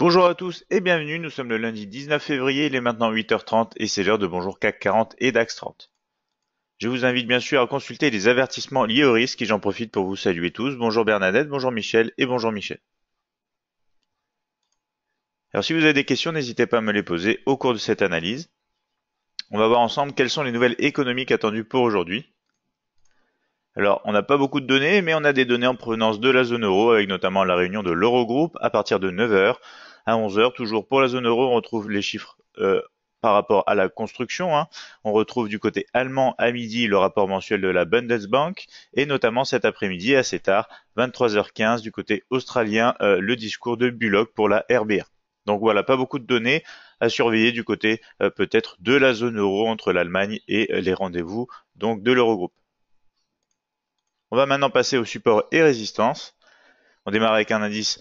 Bonjour à tous et bienvenue, nous sommes le lundi 19 février, il est maintenant 8h30 et c'est l'heure de Bonjour CAC 40 et DAX 30. Je vous invite bien sûr à consulter les avertissements liés au risque et j'en profite pour vous saluer tous. Bonjour Bernadette, bonjour Michel et bonjour Michel. Alors si vous avez des questions, n'hésitez pas à me les poser au cours de cette analyse. On va voir ensemble quelles sont les nouvelles économiques attendues pour aujourd'hui. Alors, on n'a pas beaucoup de données, mais on a des données en provenance de la zone euro, avec notamment la réunion de l'Eurogroupe à partir de 9h à 11h. Toujours pour la zone euro, on retrouve les chiffres par rapport à la construction. On retrouve du côté allemand à midi le rapport mensuel de la Bundesbank, et notamment cet après-midi, assez tard, 23h15, du côté australien, le discours de Bullock pour la RBA. Donc voilà, pas beaucoup de données à surveiller du côté peut-être de la zone euro entre l'Allemagne et les rendez-vous donc de l'Eurogroupe. On va maintenant passer au support et résistance. On démarre avec un indice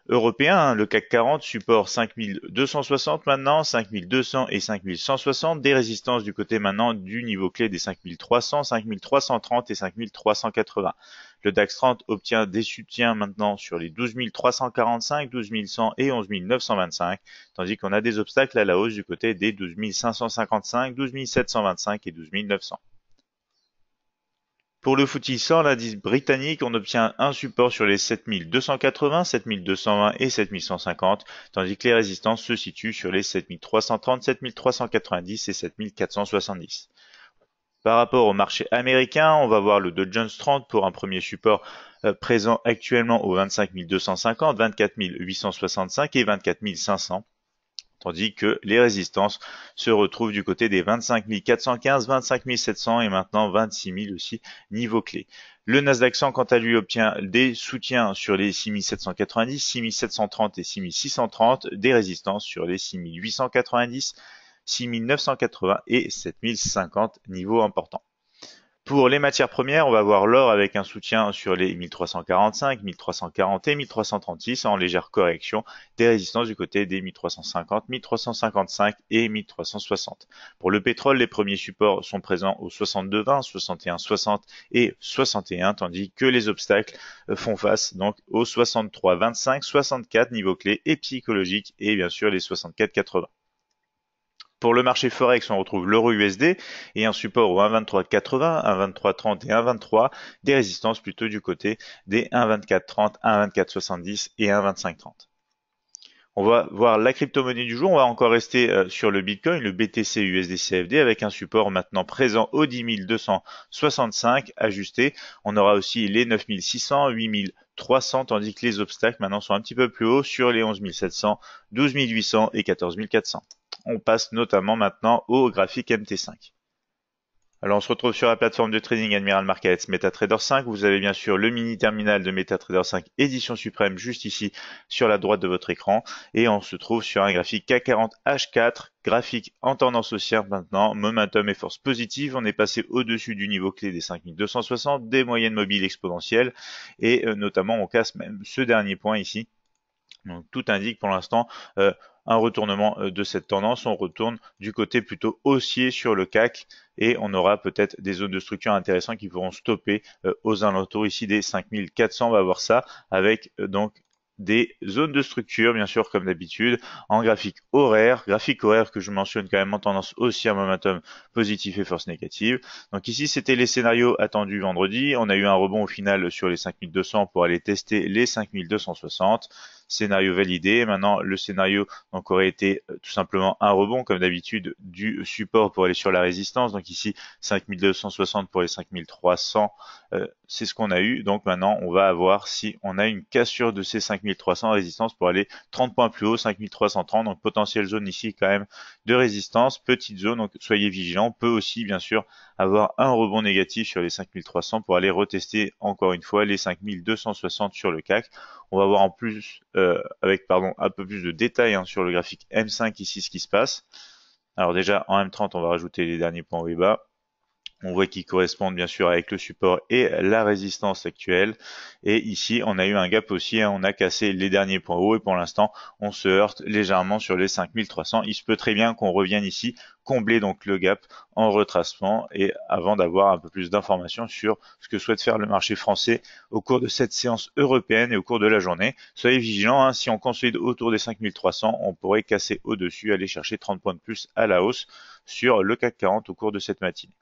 européen, le CAC 40, support 5260 maintenant, 5200 et 5160, des résistances du côté maintenant du niveau clé des 5300, 5330 et 5380. Le DAX 30 obtient des soutiens maintenant sur les 12 345, 12 100 et 11 925, tandis qu'on a des obstacles à la hausse du côté des 12 555, 12 725 et 12 900. Pour le FTSE 100, l'indice britannique, on obtient un support sur les 7280, 7220 et 7150, tandis que les résistances se situent sur les 7330, 7390 et 7470. Par rapport au marché américain, on va voir le Dow Jones 30 pour un premier support présent actuellement au 25 250, 24 865 et 24 500. Tandis que les résistances se retrouvent du côté des 25 415, 25 700 et maintenant 26 000 aussi niveau clé. Le Nasdaq 100 quant à lui obtient des soutiens sur les 6 790, 6 730 et 6 630, des résistances sur les 6 890, 6 980 et 7 050 niveaux importants. Pour les matières premières, on va voir l'or avec un soutien sur les 1345, 1340 et 1336 en légère correction, des résistances du côté des 1350, 1355 et 1360. Pour le pétrole, les premiers supports sont présents au 62,20, 61,60 et 61, tandis que les obstacles font face donc aux 63,25, 64 niveaux clés et psychologiques et bien sûr les 64,80. Pour le marché Forex, on retrouve l'euro USD et un support au 1,2380, 1,2330 et 1,23, des résistances plutôt du côté des 1,2430, 1,2470 et 1,2530. On va voir la crypto-monnaie du jour. On va encore rester sur le Bitcoin, le BTC USD CFD, avec un support maintenant présent au 10 265 ajusté. On aura aussi les 9 600, 8 300, tandis que les obstacles maintenant sont un petit peu plus hauts sur les 11 700, 12 800 et 14 400. On passe notamment maintenant au graphique MT5. Alors on se retrouve sur la plateforme de trading Admiral Markets MetaTrader 5. Vous avez bien sûr le mini terminal de MetaTrader 5 édition suprême juste ici sur la droite de votre écran. Et on se trouve sur un graphique CAC 40 H4, graphique en tendance haussière maintenant, momentum et force positive. On est passé au-dessus du niveau clé des 5260, des moyennes mobiles exponentielles et notamment on casse même ce dernier point ici. Donc tout indique pour l'instant un retournement de cette tendance. On retourne du côté plutôt haussier sur le CAC et on aura peut-être des zones de structure intéressantes qui pourront stopper aux alentours ici des 5400. On va voir ça avec donc des zones de structure, bien sûr, comme d'habitude, en graphique horaire que je mentionne quand même en tendance haussière, momentum positif et force négative. Donc ici, c'était les scénarios attendus vendredi. On a eu un rebond au final sur les 5200 pour aller tester les 5260. Scénario validé. Maintenant, le scénario donc aurait été tout simplement un rebond, comme d'habitude, du support pour aller sur la résistance. Donc ici, 5260 pour les 5300, c'est ce qu'on a eu. Donc maintenant, on va voir si on a une cassure de ces 5300 résistance pour aller 30 points plus haut, 5330. Donc potentielle zone ici quand même de résistance, petite zone. Donc soyez vigilants. On peut aussi bien sûr avoir un rebond négatif sur les 5300 pour aller retester encore une fois les 5260 sur le CAC. On va voir en plus avec un peu plus de détails sur le graphique M5 ici ce qui se passe. Alors déjà en M30 on va rajouter les derniers points haut et bas. On voit qu'ils correspondent bien sûr avec le support et la résistance actuelle. Et ici, on a eu un gap aussi, hein, on a cassé les derniers points hauts et pour l'instant, on se heurte légèrement sur les 5300. Il se peut très bien qu'on revienne ici, combler donc le gap en retracement et avant d'avoir un peu plus d'informations sur ce que souhaite faire le marché français au cours de cette séance européenne et au cours de la journée. Soyez vigilants, hein, si on consolide autour des 5300, on pourrait casser au-dessus, aller chercher 30 points de plus à la hausse sur le CAC 40 au cours de cette matinée.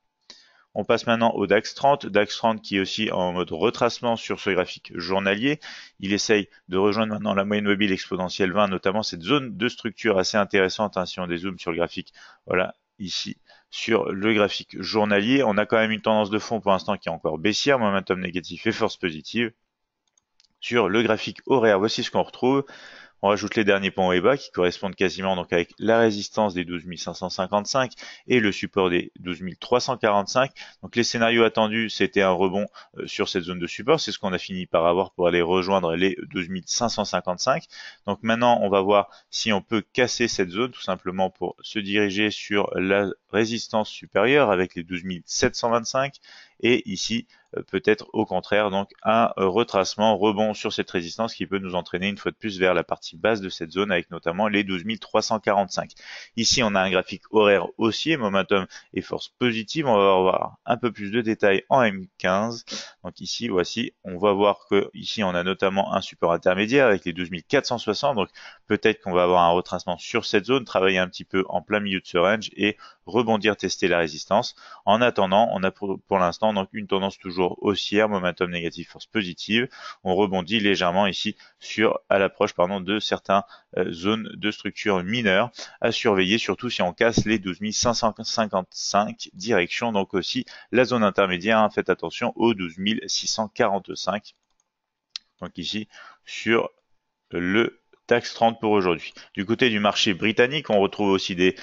On passe maintenant au DAX 30. DAX 30 qui est aussi en mode retracement sur ce graphique journalier. Il essaye de rejoindre maintenant la moyenne mobile exponentielle 20, notamment cette zone de structure assez intéressante, hein, si on dézoome sur le graphique. Voilà, ici, sur le graphique journalier. On a quand même une tendance de fond pour l'instant qui est encore baissière, momentum négatif et force positive. Sur le graphique horaire, voici ce qu'on retrouve. On rajoute les derniers points hauts et bas qui correspondent quasiment donc avec la résistance des 12 555 et le support des 12 345. Donc les scénarios attendus, c'était un rebond sur cette zone de support. C'est ce qu'on a fini par avoir pour aller rejoindre les 12 555. Donc maintenant, on va voir si on peut casser cette zone tout simplement pour se diriger sur la résistance supérieure avec les 12 725 et ici peut-être au contraire donc un retracement, rebond sur cette résistance qui peut nous entraîner une fois de plus vers la partie basse de cette zone avec notamment les 12 345. Ici on a un graphique horaire haussier, momentum et force positive. On va avoir un peu plus de détails en M15. Donc ici voici, on va voir que ici on a notamment un support intermédiaire avec les 12 460. Donc peut-être qu'on va avoir un retracement sur cette zone, travailler un petit peu en plein milieu de ce range et rebondir, tester la résistance. En attendant, on a pour l'instant donc une tendance toujours haussière, momentum négatif, force positive. On rebondit légèrement ici à l'approche de certaines zones de structure mineure à surveiller, surtout si on casse les 12 555 direction, donc aussi la zone intermédiaire, hein, faites attention aux 12 645. Donc ici sur le DAX 30 pour aujourd'hui. Du côté du marché britannique, on retrouve aussi des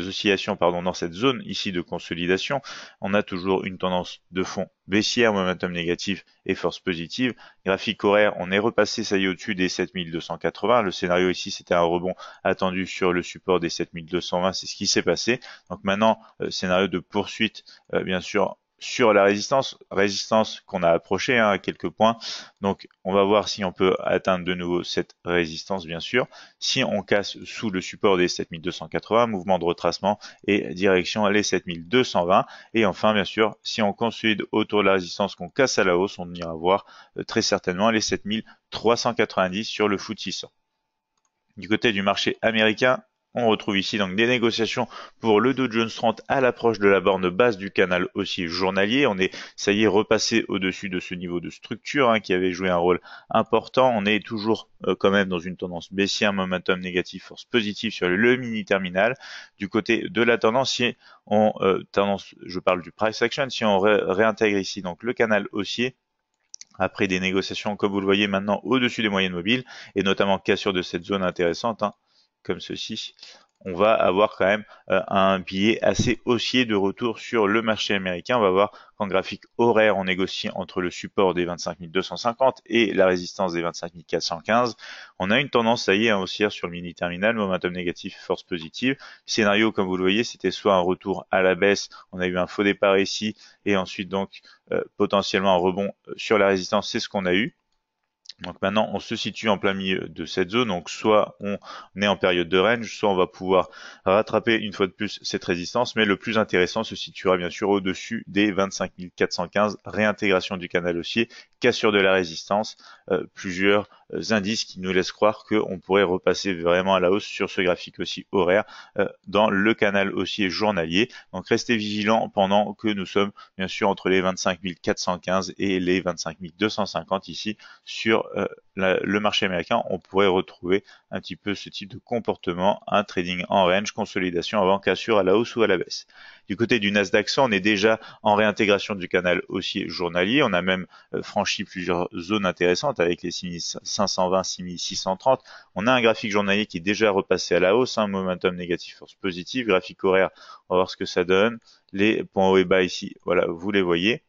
oscillations dans cette zone ici de consolidation. On a toujours une tendance de fond baissière, momentum négatif et force positive. Graphique horaire, on est repassé, ça y est, au-dessus des 7280. Le scénario ici, c'était un rebond attendu sur le support des 7220. C'est ce qui s'est passé. Donc maintenant, scénario de poursuite, bien sûr, sur la résistance qu'on a approchée à quelques points. Donc on va voir si on peut atteindre de nouveau cette résistance bien sûr. Si on casse sous le support des 7280, mouvement de retracement et direction les 7220. Et enfin bien sûr, si on consolide autour de la résistance qu'on casse à la hausse, on ira voir très certainement les 7390 sur le FTSE 600. Du côté du marché américain, on retrouve ici donc des négociations pour le Dow Jones 30 à l'approche de la borne basse du canal haussier journalier. On est, ça y est, repassé au-dessus de ce niveau de structure qui avait joué un rôle important. On est toujours quand même dans une tendance baissière, momentum négatif, force positive sur le mini terminal. Du côté de la tendance, si on je parle du price action, si on réintègre ici donc le canal haussier, après des négociations, comme vous le voyez maintenant, au-dessus des moyennes mobiles, et notamment cassure de cette zone intéressante, comme ceci, on va avoir quand même un billet assez haussier de retour sur le marché américain. On va voir qu'en graphique horaire, on négocie entre le support des 25 250 et la résistance des 25 415. On a une tendance, ça y est, haussière sur le mini terminal, momentum négatif, force positive. Scénario, comme vous le voyez, c'était soit un retour à la baisse, on a eu un faux départ ici, et ensuite donc potentiellement un rebond sur la résistance, c'est ce qu'on a eu. Donc maintenant, on se situe en plein milieu de cette zone. Donc soit on est en période de range, soit on va pouvoir rattraper une fois de plus cette résistance. Mais le plus intéressant se situera bien sûr au-dessus des 25 415, réintégration du canal haussier, cassure de la résistance, plusieurs indices qui nous laissent croire qu'on pourrait repasser vraiment à la hausse sur ce graphique aussi horaire dans le canal haussier journalier. Donc restez vigilants pendant que nous sommes bien sûr entre les 25 415 et les 25 250 ici sur le marché américain. On pourrait retrouver un petit peu ce type de comportement, un trading en range, consolidation avant cassure à la hausse ou à la baisse. Du côté du Nasdaq 100, on est déjà en réintégration du canal haussier journalier. On a même franchi plusieurs zones intéressantes avec les 6520, 6630. On a un graphique journalier qui est déjà repassé à la hausse, momentum négatif, force positive. Graphique horaire, on va voir ce que ça donne. Les points hauts et bas ici, voilà, vous les voyez.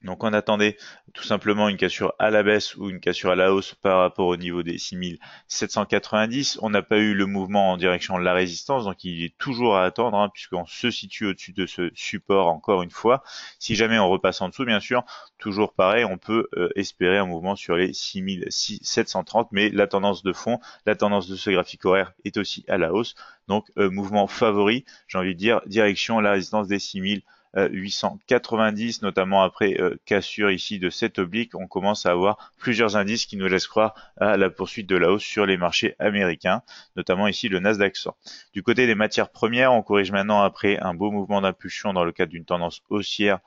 Donc on attendait tout simplement une cassure à la baisse ou une cassure à la hausse par rapport au niveau des 6790. On n'a pas eu le mouvement en direction de la résistance, donc il est toujours à attendre, hein, puisqu'on se situe au-dessus de ce support encore une fois. Si jamais on repasse en dessous, bien sûr, toujours pareil, on peut espérer un mouvement sur les 6730, mais la tendance de fond, la tendance de ce graphique horaire est aussi à la hausse. Donc mouvement favori, j'ai envie de dire, direction la résistance des 6890, notamment après cassure ici de cette oblique, on commence à avoir plusieurs indices qui nous laissent croire à la poursuite de la hausse sur les marchés américains, notamment ici le Nasdaq 100. Du côté des matières premières, on corrige maintenant après un beau mouvement d'impulsion dans le cadre d'une tendance haussière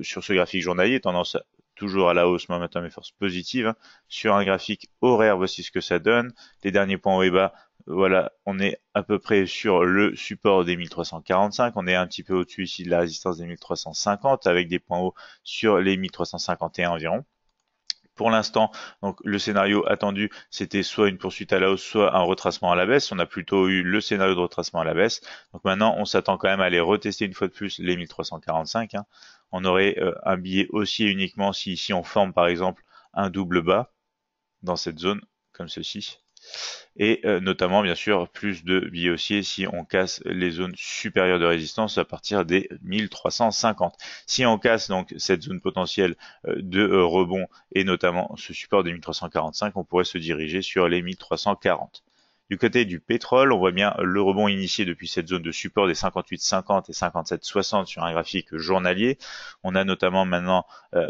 sur ce graphique journalier, tendance toujours à la hausse, momentum et force positive. Sur un graphique horaire, voici ce que ça donne. Les derniers points hauts et bas, voilà, on est à peu près sur le support des 1345. On est un petit peu au-dessus ici de la résistance des 1350 avec des points hauts sur les 1351 environ. Pour l'instant, donc le scénario attendu, c'était soit une poursuite à la hausse, soit un retracement à la baisse. On a plutôt eu le scénario de retracement à la baisse. Donc maintenant, on s'attend quand même à aller retester une fois de plus les 1345. Hein. On aurait un billet haussier uniquement si ici on forme par exemple un double bas dans cette zone, comme ceci. Et notamment bien sûr plus de billets haussiers si on casse les zones supérieures de résistance à partir des 1350. Si on casse donc cette zone potentielle de rebond et notamment ce support des 1345, on pourrait se diriger sur les 1340. Du côté du pétrole, on voit bien le rebond initié depuis cette zone de support des 58,50 et 57,60 sur un graphique journalier. On a notamment maintenant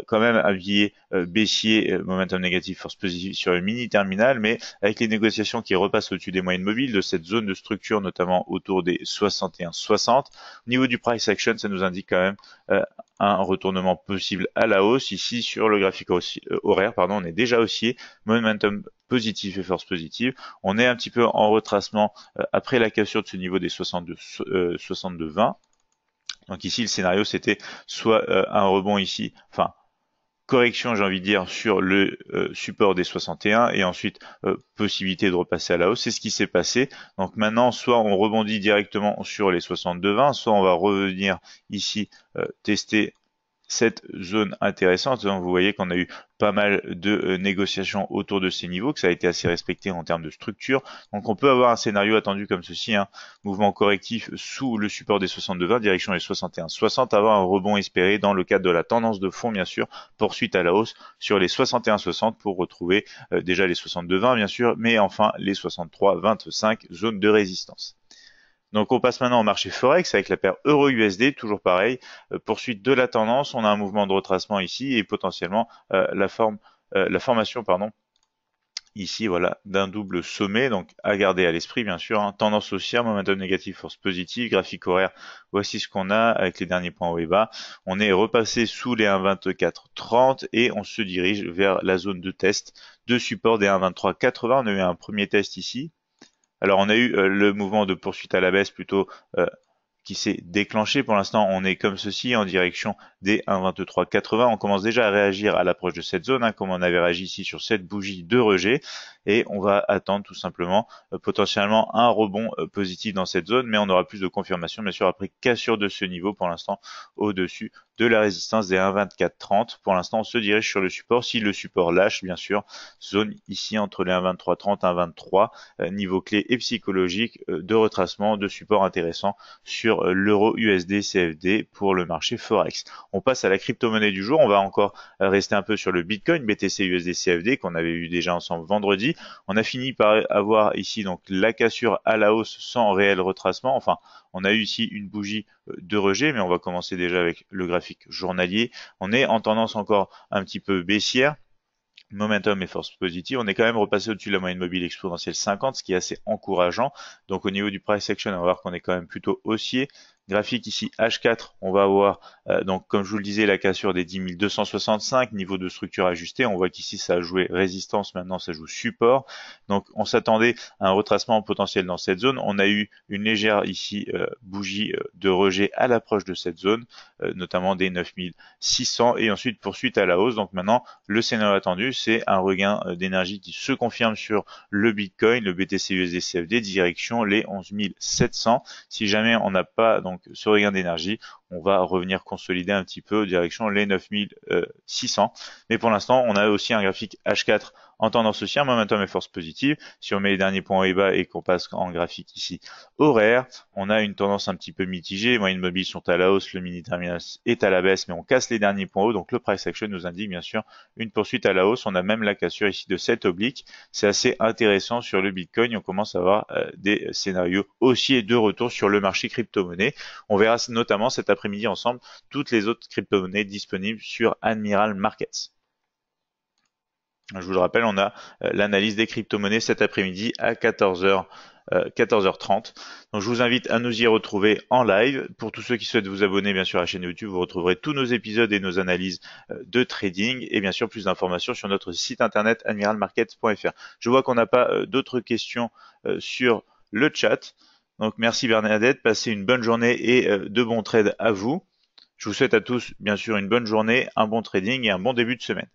quand même un billet baissier, momentum négatif, force positive sur le mini terminal, mais avec les négociations qui repassent au-dessus des moyennes mobiles de cette zone de structure, notamment autour des 61,60. Au niveau du price action, ça nous indique quand même un retournement possible à la hausse. Ici, sur le graphique horaire, on est déjà haussier, momentum positif et force positive. On est un petit peu en retracement après la cassure de ce niveau des 62,20. Donc ici, le scénario, c'était soit un rebond ici, enfin, correction, j'ai envie de dire, sur le support des 61 et ensuite possibilité de repasser à la hausse. C'est ce qui s'est passé. Donc maintenant, soit on rebondit directement sur les 62,20, soit on va revenir ici tester cette zone intéressante. Donc, vous voyez qu'on a eu pas mal de négociations autour de ces niveaux, que ça a été assez respecté en termes de structure. Donc on peut avoir un scénario attendu comme ceci, hein, mouvement correctif sous le support des 62,20, direction les 61,60, avoir un rebond espéré dans le cadre de la tendance de fond, bien sûr, poursuite à la hausse sur les 61,60 pour retrouver déjà les 62,20, bien sûr, mais enfin les 63,25 zones de résistance. Donc on passe maintenant au marché Forex avec la paire Euro-USD, toujours pareil, poursuite de la tendance, on a un mouvement de retracement ici et potentiellement la formation ici voilà d'un double sommet, donc à garder à l'esprit bien sûr, hein. Tendance haussière, momentum négatif, force positive, graphique horaire, voici ce qu'on a avec les derniers points haut et bas. On est repassé sous les 1,2430 et on se dirige vers la zone de test de support des 1,2380. On a eu un premier test ici. Alors on a eu le mouvement de poursuite à la baisse plutôt qui s'est déclenché. Pour l'instant, on est comme ceci en direction des 1,2380. On commence déjà à réagir à l'approche de cette zone, hein, comme on avait réagi ici sur cette bougie de rejet. Et on va attendre tout simplement potentiellement un rebond positif dans cette zone, mais on aura plus de confirmation, bien sûr, après cassure de ce niveau pour l'instant au-dessus de la résistance des 1,2430. Pour l'instant, on se dirige sur le support. Si le support lâche, bien sûr, zone ici entre les 1,2330 et 1,23, niveau clé et psychologique de retracement, de support intéressant sur l'euro USD CFD pour le marché Forex. On passe à la crypto-monnaie du jour. On va encore rester un peu sur le Bitcoin, BTC USD CFD qu'on avait vu déjà ensemble vendredi. On a fini par avoir ici donc la cassure à la hausse sans réel retracement. Enfin, on a eu ici une bougie de rejet, mais on va commencer déjà avec le graphique journalier. On est en tendance encore un petit peu baissière. Momentum et force positive, on est quand même repassé au-dessus de la moyenne mobile exponentielle 50, ce qui est assez encourageant. Donc au niveau du price action, on va voir qu'on est quand même plutôt haussier. Graphique ici H4, on va avoir donc comme je vous le disais la cassure des 10 265, niveau de structure ajusté. On voit qu'ici ça a joué résistance, maintenant ça joue support. Donc on s'attendait à un retracement potentiel dans cette zone. On a eu une légère ici bougie de rejet à l'approche de cette zone, notamment des 9600 et ensuite poursuite à la hausse. Donc maintenant le scénario attendu c'est un regain d'énergie qui se confirme sur le Bitcoin, le BTC USD CFD direction les 11 700. Si jamais on n'a pas donc donc ce regain d'énergie, on va revenir consolider un petit peu direction les 9600. Mais pour l'instant, on a aussi un graphique H4 en tendance haussière, momentum et force positive. Si on met les derniers points haut et bas et qu'on passe en graphique ici horaire, on a une tendance un petit peu mitigée. Les moyennes mobiles sont à la hausse, le mini terminal est à la baisse, mais on casse les derniers points hauts. Donc le price action nous indique bien sûr une poursuite à la hausse. On a même la cassure ici de cette oblique. C'est assez intéressant sur le Bitcoin. On commence à avoir des scénarios haussiers de retour sur le marché crypto-monnaie. On verra notamment cet après-midi ensemble toutes les autres crypto-monnaies disponibles sur Admiral Markets. Je vous le rappelle, on a l'analyse des crypto-monnaies cet après-midi à 14h30. Donc je vous invite à nous y retrouver en live. Pour tous ceux qui souhaitent vous abonner bien sûr à la chaîne YouTube, vous retrouverez tous nos épisodes et nos analyses de trading et bien sûr plus d'informations sur notre site internet admiralmarkets.fr. Je vois qu'on n'a pas d'autres questions sur le chat. Donc merci Bernadette, passez une bonne journée et de bons trades à vous. Je vous souhaite à tous bien sûr une bonne journée, un bon trading et un bon début de semaine.